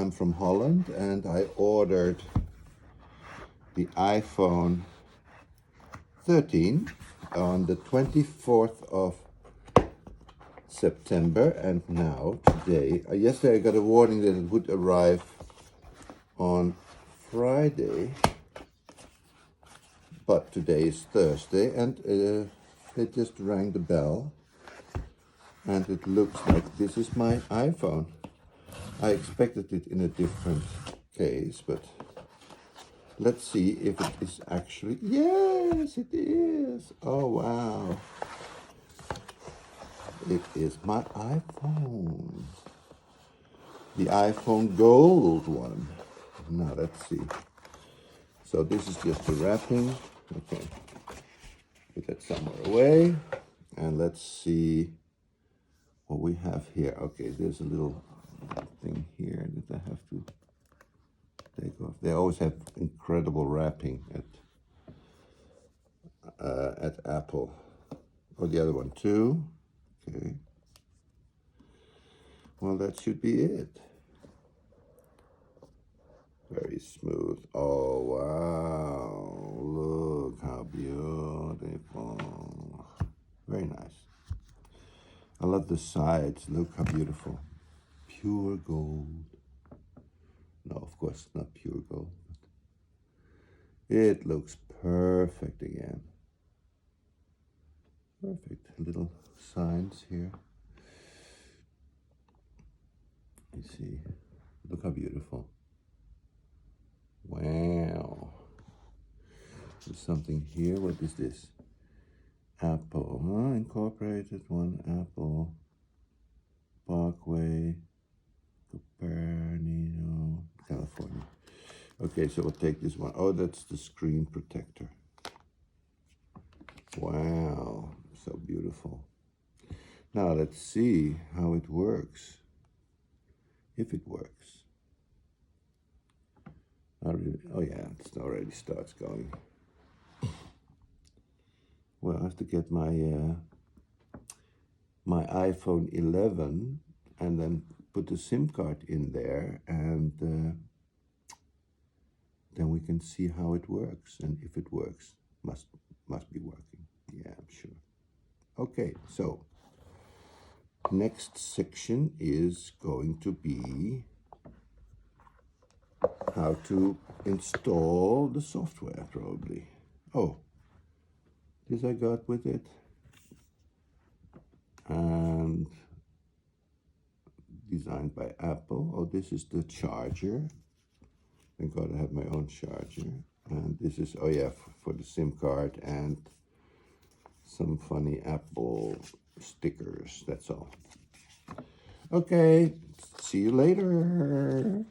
I'm from Holland and I ordered the iPhone 13 on the 24th of September, and now today, yesterday I got a warning that it would arrive on Friday, but today is Thursday, and they just rang the bell and it looks like this is my iPhone. I expected it in a different case, but let's see if it is actually, yes it is. Oh wow, it is my iPhone, the iPhone gold one. Now let's see. So this is just the wrapping. Okay, put that somewhere away, and let's see what we have here. Okay, there's a little thing here that I have to take off. They always have incredible wrapping at Apple. Or the other one too. Okay. Well, that should be it. Very smooth. Oh wow! Look how beautiful. Very nice. I love the sides. Look how beautiful. Pure gold. No, of course not pure gold. It looks perfect again. Perfect. Little signs here. You see. Look how beautiful. Wow. There's something here. What is this? Apple. Incorporated one. Apple. Parkway. Cupertino, California. Okay, so we'll take this one. Oh, that's the screen protector. Wow, so beautiful. Now let's see how it works. If it works. Oh yeah, it already starts going. Well, I have to get my my iPhone 11 and then put the SIM card in there, and then we can see how it works, and if it works, must be working. Yeah, I'm sure. Okay, so next section is going to be how to install the software, probably. Oh, this I got with it, and designed by Apple. Oh, this is the charger. Thank God I have my own charger. And this is, oh yeah, for the SIM card and some funny Apple stickers. That's all. Okay, see you later.